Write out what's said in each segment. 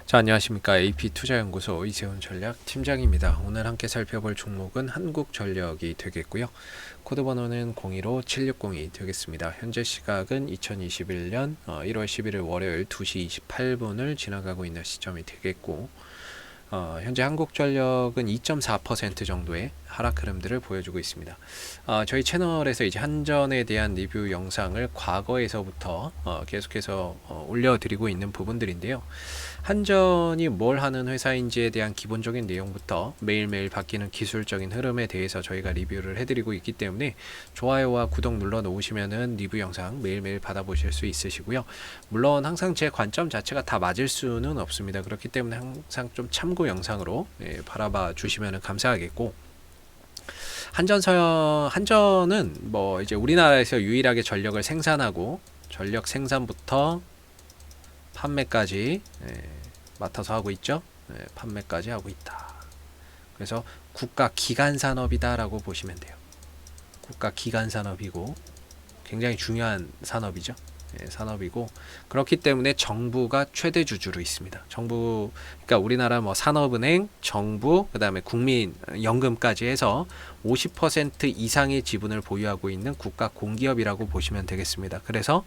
자, 안녕하십니까. AP투자연구소 이세훈 전략 팀장입니다. 오늘 함께 살펴볼 종목은 한국전력이 되겠고요. 코드 번호는 025760이 되겠습니다. 현재 시각은 2021년 1월 11일 월요일 2시 28분을 지나가고 있는 시점이 되겠고, 현재 한국전력은 2.4% 정도의 하락 흐름들을 보여주고 있습니다. 저희 채널에서 이제 한전에 대한 리뷰 영상을 과거에서부터 계속해서 올려드리고 있는 부분들인데요. 한전이 뭘 하는 회사인지에 대한 기본적인 내용부터 매일매일 바뀌는 기술적인 흐름에 대해서 저희가 리뷰를 해드리고 있기 때문에 좋아요와 구독 눌러 놓으시면은 리뷰 영상 매일매일 받아보실 수 있으시고요. 물론 항상 제 관점 자체가 다 맞을 수는 없습니다. 그렇기 때문에 항상 좀 참고 영상으로 바라봐 주시면 감사하겠고, 한전은 뭐 이제 우리나라에서 유일하게 전력을 생산하고 전력 생산부터 판매까지 맡아서 하고 있죠. 판매까지 하고 있다. 그래서 국가 기간 산업이다라고 보시면 돼요. 국가 기간 산업이고 굉장히 중요한 산업이죠. 산업이고, 그렇기 때문에 정부가 최대 주주로 있습니다. 정부, 그러니까 우리나라 뭐 산업은행, 정부, 그다음에 국민연금까지 해서 50% 이상의 지분을 보유하고 있는 국가 공기업이라고 보시면 되겠습니다. 그래서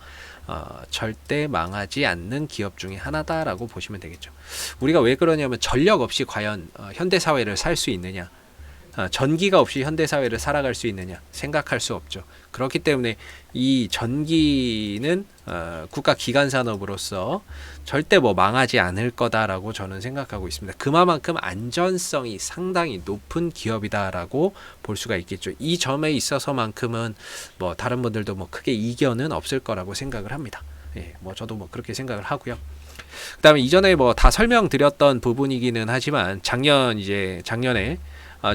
절대 망하지 않는 기업 중에 하나다라고 보시면 되겠죠. 우리가 왜 그러냐면 전력 없이 과연 현대 사회를 살 수 있느냐? 전기가 없이 현대사회를 살아갈 수 있느냐 생각할 수 없죠. 그렇기 때문에 이 전기는 국가 기간 산업으로서 절대 뭐 망하지 않을 거다라고 저는 생각하고 있습니다. 그만큼 안전성이 상당히 높은 기업이다라고 볼 수가 있겠죠. 이 점에 있어서만큼은 뭐 다른 분들도 뭐 크게 이견은 없을 거라고 생각을 합니다. 뭐 저도 뭐 그렇게 생각을 하고요. 그다음에 이전에 뭐 다 설명드렸던 부분이기는 하지만 작년에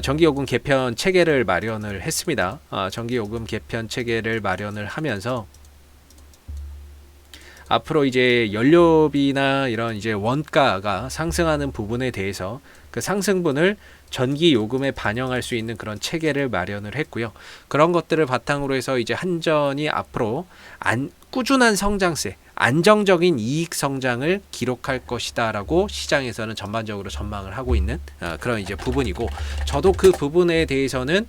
전기요금 개편 체계를 마련을 했습니다. 전기요금 개편 체계를 마련을 하면서 앞으로 이제 연료비나 이런 이제 원가가 상승하는 부분에 대해서 그 상승분을 전기요금에 반영할 수 있는 그런 체계를 마련을 했고요. 그런 것들을 바탕으로 해서 이제 한전이 앞으로 꾸준한 성장세, 안정적인 이익 성장을 기록할 것이다라고 시장에서는 전반적으로 전망을 하고 있는 그런 이제 부분이고, 저도 그 부분에 대해서는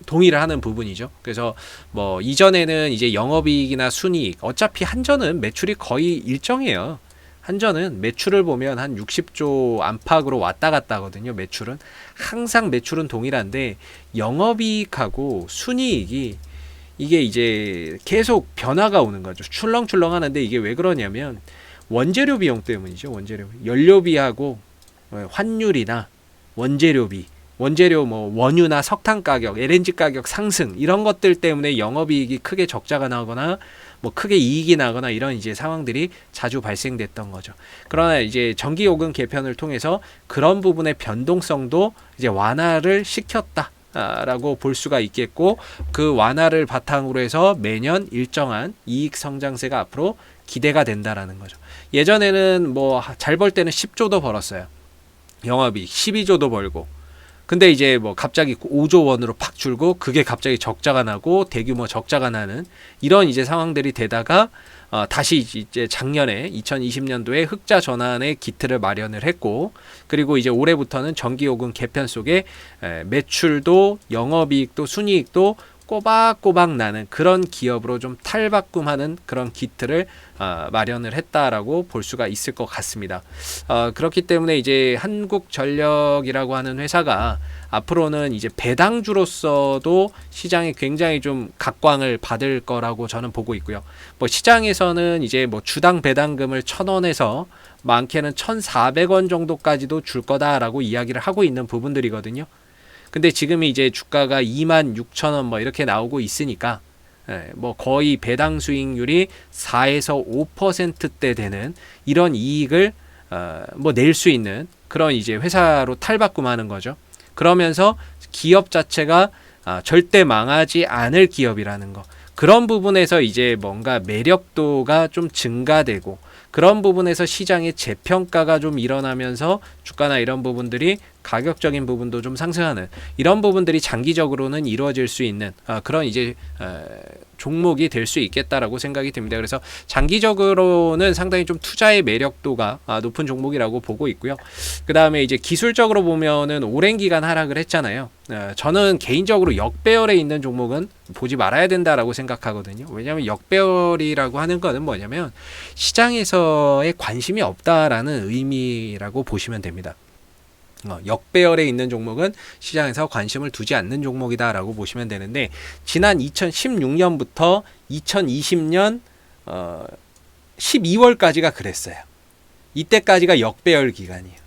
동의를 하는 부분이죠. 그래서 뭐 이전에는 이제 영업이익이나 순이익, 어차피 한전은 매출이 거의 일정해요. 한전은 매출을 보면 한 60조 안팎으로 왔다 갔다 하거든요. 매출은 항상 매출은 동일한데 영업이익하고 순이익이 이게 이제 계속 변화가 오는 거죠. 출렁출렁 하는데 이게 왜 그러냐면 원재료 비용 때문이죠. 연료비하고 환율이나 원재료 뭐 원유나 석탄 가격, LNG 가격 상승 이런 것들 때문에 영업이익이 크게 적자가 나거나 뭐 크게 이익이 나거나 이런 이제 상황들이 자주 발생됐던 거죠. 그러나 이제 전기요금 개편을 통해서 그런 부분의 변동성도 이제 완화를 시켰다 라고 볼 수가 있겠고, 그 완화를 바탕으로 해서 매년 일정한 이익 성장세가 앞으로 기대가 된다라는 거죠. 예전에는 뭐 잘 벌 때는 10조도 벌었어요. 영업이익 12조도 벌고, 근데 이제 뭐 갑자기 5조 원으로 팍 줄고 그게 갑자기 적자가 나고 대규모 적자가 나는 이런 이제 상황들이 되다가 다시 이제 작년에 2020년도에 흑자 전환의 기틀을 마련을 했고, 그리고 이제 올해부터는 전기요금 개편 속에 매출도 영업이익도 순이익도 꼬박꼬박 나는 그런 기업으로 좀 탈바꿈하는 그런 기틀을 마련을 했다라고 볼 수가 있을 것 같습니다. 그렇기 때문에 이제 한국전력이라고 하는 회사가 앞으로는 이제 배당주로서도 시장에 굉장히 좀 각광을 받을 거라고 저는 보고 있고요. 뭐 시장에서는 이제 뭐 주당 배당금을 1,000원에서 많게는 1,400원 정도까지도 줄 거다라고 이야기를 하고 있는 부분들이거든요. 근데 지금 이제 주가가 26,000원 뭐 이렇게 나오고 있으니까 뭐 거의 배당 수익률이 4에서 5%대 되는 이런 이익을 뭐 낼 수 있는 그런 이제 회사로 탈바꿈하는 거죠. 그러면서 기업 자체가 절대 망하지 않을 기업이라는 거. 그런 부분에서 이제 뭔가 매력도가 좀 증가되고, 그런 부분에서 시장의 재평가가 좀 일어나면서 주가나 이런 부분들이 가격적인 부분도 좀 상승하는 이런 부분들이 장기적으로는 이루어질 수 있는 그런 이제 종목이 될 수 있겠다라고 생각이 듭니다. 그래서 장기적으로는 상당히 좀 투자의 매력도가 높은 종목이라고 보고 있고요. 그 다음에 이제 기술적으로 보면은 오랜 기간 하락을 했잖아요. 저는 개인적으로 역배열에 있는 종목은 보지 말아야 된다라고 생각하거든요. 왜냐하면 역배열이라고 하는 거는 뭐냐면 시장에서의 관심이 없다라는 의미라고 보시면 됩니다. 역배열에 있는 종목은 시장에서 관심을 두지 않는 종목이다라고 보시면 되는데, 지난 2016년부터 2020년 12월까지가 그랬어요. 이때까지가 역배열 기간이에요.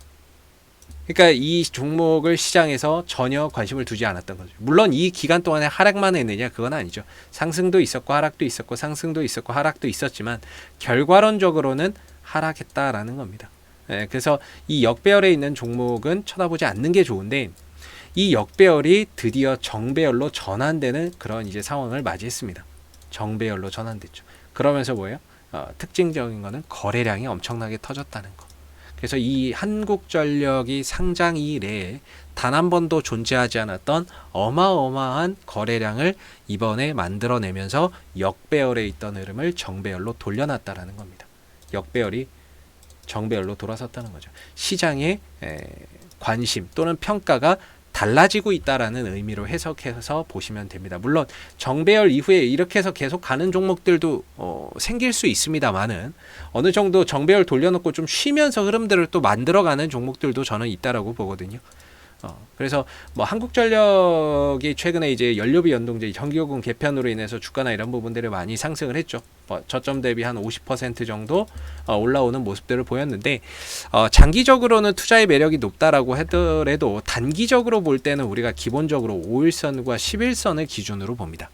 그러니까 이 종목을 시장에서 전혀 관심을 두지 않았던 거죠. 물론 이 기간 동안에 하락만 했느냐, 그건 아니죠. 상승도 있었고 하락도 있었고 상승도 있었고 하락도 있었지만 결과론적으로는 하락했다라는 겁니다. 그래서 이 역배열에 있는 종목은 쳐다보지 않는 게 좋은데, 이 역배열이 드디어 정배열로 전환되는 그런 이제 상황을 맞이했습니다. 정배열로 전환됐죠. 그러면서 뭐예요? 특징적인 거는 거래량이 엄청나게 터졌다는 거. 그래서 이 한국전력이 상장 이래에 단 한 번도 존재하지 않았던 어마어마한 거래량을 이번에 만들어내면서 역배열에 있던 흐름을 정배열로 돌려놨다라는 겁니다. 역배열이 정배열로 돌아섰다는 거죠. 시장의 관심 또는 평가가 달라지고 있다라는 의미로 해석해서 보시면 됩니다. 물론 정배열 이후에 이렇게 해서 계속 가는 종목들도 생길 수 있습니다만은, 어느 정도 정배열 돌려놓고 좀 쉬면서 흐름들을 또 만들어가는 종목들도 저는 있다라고 보거든요. 그래서 뭐 한국전력이 최근에 이제 연료비 연동제 정기요금 개편으로 인해서 주가나 이런 부분들이 많이 상승을 했죠. 저점 대비 한 50% 정도 올라오는 모습들을 보였는데, 장기적으로는 투자의 매력이 높다라고 하더라도 단기적으로 볼 때는 우리가 기본적으로 5일선과 11선을 기준으로 봅니다.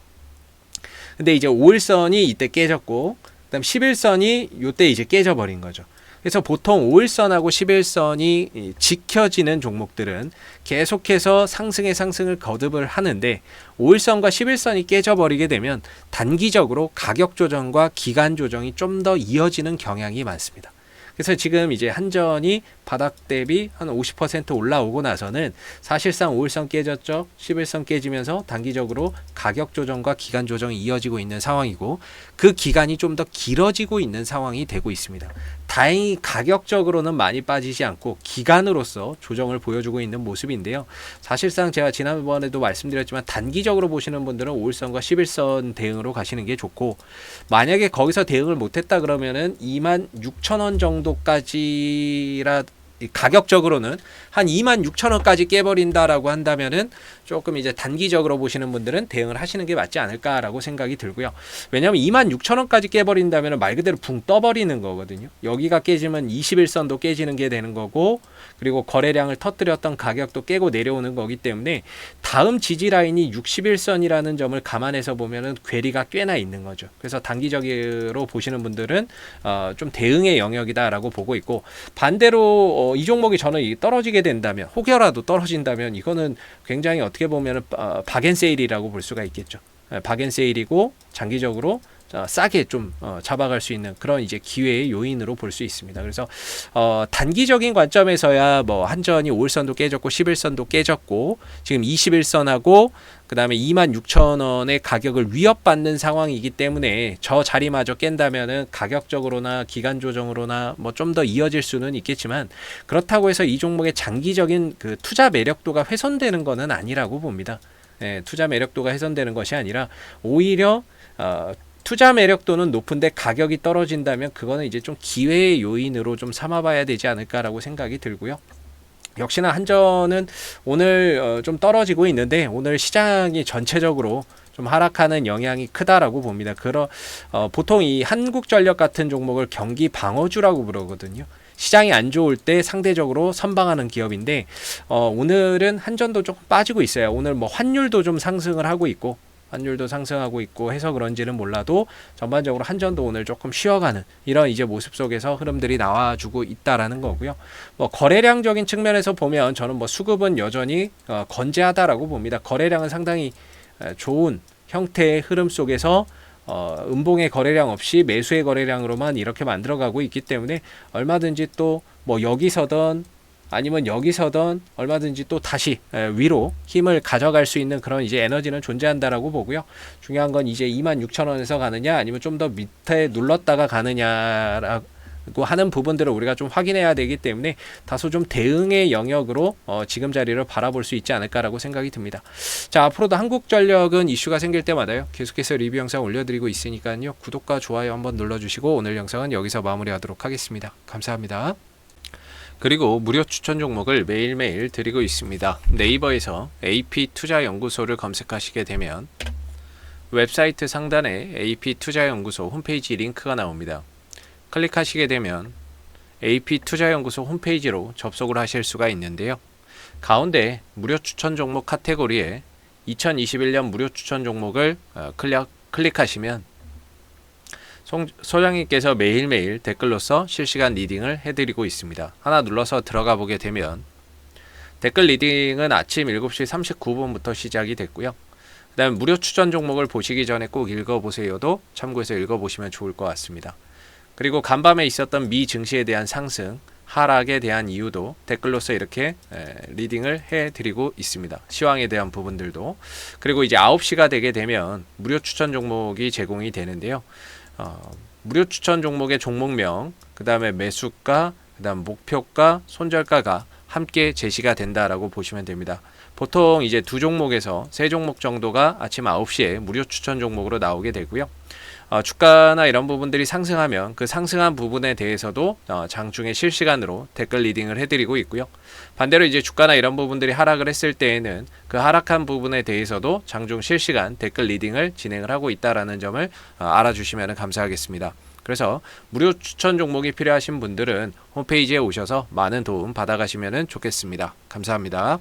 근데 이제 5일선이 이때 깨졌고, 그다음 11선이 이때 이제 깨져버린 거죠. 그래서 보통 5일선하고 11선이 지켜지는 종목들은 계속해서 상승의 상승을 거듭을 하는데, 5일선과 11선이 깨져버리게 되면 단기적으로 가격 조정과 기간 조정이 좀 더 이어지는 경향이 많습니다. 그래서 지금 이제 한전이 바닥 대비 한 50% 올라오고 나서는 사실상 5일선 깨졌죠. 11선 깨지면서 단기적으로 가격 조정과 기간 조정이 이어지고 있는 상황이고, 그 기간이 좀 더 길어지고 있는 상황이 되고 있습니다. 다행히 가격적으로는 많이 빠지지 않고 기간으로서 조정을 보여주고 있는 모습인데요. 사실상 제가 지난번에도 말씀드렸지만 단기적으로 보시는 분들은 5일선과 11선 대응으로 가시는 게 좋고, 만약에 거기서 대응을 못했다 그러면은 26,000원 정도까지라 가격적으로는 한 26,000원까지 깨버린다라고 한다면은 조금 이제 단기적으로 보시는 분들은 대응을 하시는 게 맞지 않을까라고 생각이 들고요. 왜냐하면 26,000원까지 깨버린다면 말 그대로 붕 떠버리는 거거든요. 여기가 깨지면 21선도 깨지는 게 되는 거고, 그리고 거래량을 터뜨렸던 가격도 깨고 내려오는 거기 때문에 다음 지지 라인이 61선이라는 점을 감안해서 보면은 괴리가 꽤나 있는 거죠. 그래서 단기적으로 보시는 분들은 좀 대응의 영역이다라고 보고 있고, 반대로 이 종목이 저는 떨어지게 된다면, 혹여라도 떨어진다면 이거는 굉장히 어떻게 보면 박앤세일이라고 볼 수가 있겠죠. 박앤세일이고 장기적으로 싸게 좀 잡아갈 수 있는 그런 이제 기회의 요인으로 볼 수 있습니다. 그래서 단기적인 관점에서야 뭐 한전이 5일선도 깨졌고 11선도 깨졌고 지금 21선하고 그 다음에 26,000원의 가격을 위협받는 상황이기 때문에 저 자리마저 깬다면은 가격적으로나 기간 조정으로나 뭐 좀 더 이어질 수는 있겠지만, 그렇다고 해서 이 종목의 장기적인 그 투자 매력도가 훼손되는 것은 아니라고 봅니다. 투자 매력도가 훼손되는 것이 아니라 오히려 투자 매력도는 높은데 가격이 떨어진다면 그거는 이제 좀 기회의 요인으로 좀 삼아봐야 되지 않을까라고 생각이 들고요. 역시나 한전은 오늘 좀 떨어지고 있는데, 오늘 시장이 전체적으로 좀 하락하는 영향이 크다라고 봅니다. 보통 이 한국전력 같은 종목을 경기 방어주라고 부르거든요. 시장이 안 좋을 때 상대적으로 선방하는 기업인데, 오늘은 한전도 조금 빠지고 있어요. 오늘 뭐 환율도 좀 상승을 하고 있고, 해서 그런지는 몰라도 전반적으로 한전도 오늘 조금 쉬어가는 이런 이제 모습 속에서 흐름들이 나와주고 있다라는 거고요. 뭐 거래량적인 측면에서 보면 저는 뭐 수급은 여전히 건재하다라고 봅니다. 거래량은 상당히 좋은 형태의 흐름 속에서 음봉의 거래량 없이 매수의 거래량으로만 이렇게 만들어가고 있기 때문에 얼마든지 또 뭐 여기서든 아니면 여기서든 얼마든지 또 다시 위로 힘을 가져갈 수 있는 그런 이제 에너지는 존재한다라고 보고요. 중요한 건 이제 26,000원에서 가느냐 아니면 좀 더 밑에 눌렀다가 가느냐라고 하는 부분들을 우리가 좀 확인해야 되기 때문에 다소 좀 대응의 영역으로 지금 자리를 바라볼 수 있지 않을까라고 생각이 듭니다. 자, 앞으로도 한국전력은 이슈가 생길 때마다요 계속해서 리뷰 영상 올려드리고 있으니까요 구독과 좋아요 한번 눌러주시고 오늘 영상은 여기서 마무리하도록 하겠습니다. 감사합니다. 그리고 무료 추천 종목을 매일매일 드리고 있습니다. 네이버에서 AP투자연구소를 검색하시게 되면 웹사이트 상단에 AP투자연구소 홈페이지 링크가 나옵니다. 클릭하시게 되면 AP투자연구소 홈페이지로 접속을 하실 수가 있는데요. 가운데 무료 추천 종목 카테고리에 2021년 무료 추천 종목을 클릭하시면 소장님께서 매일매일 댓글로서 실시간 리딩을 해드리고 있습니다. 하나 눌러서 들어가 보게 되면 댓글 리딩은 아침 7시 39분부터 시작이 됐고요. 그 다음에 무료 추천 종목을 보시기 전에 꼭 읽어보세요도 참고해서 읽어보시면 좋을 것 같습니다. 그리고 간밤에 있었던 미 증시에 대한 상승, 하락에 대한 이유도 댓글로서 이렇게 리딩을 해드리고 있습니다. 시황에 대한 부분들도. 그리고 이제 9시가 되게 되면 무료 추천 종목이 제공이 되는데요. 무료 추천 종목의 종목명, 그 다음에 매수가, 그 다음 목표가, 손절가가 함께 제시가 된다라고 보시면 됩니다. 보통 이제 두 종목에서 세 종목 정도가 아침 9시에 무료 추천 종목으로 나오게 되고요. 주가나 이런 부분들이 상승하면 그 상승한 부분에 대해서도 장중에 실시간으로 댓글 리딩을 해드리고 있고요. 반대로 이제 주가나 이런 부분들이 하락을 했을 때에는 그 하락한 부분에 대해서도 장중 실시간 댓글 리딩을 진행을 하고 있다라는 점을 알아주시면 감사하겠습니다. 그래서 무료 추천 종목이 필요하신 분들은 홈페이지에 오셔서 많은 도움 받아가시면 좋겠습니다. 감사합니다.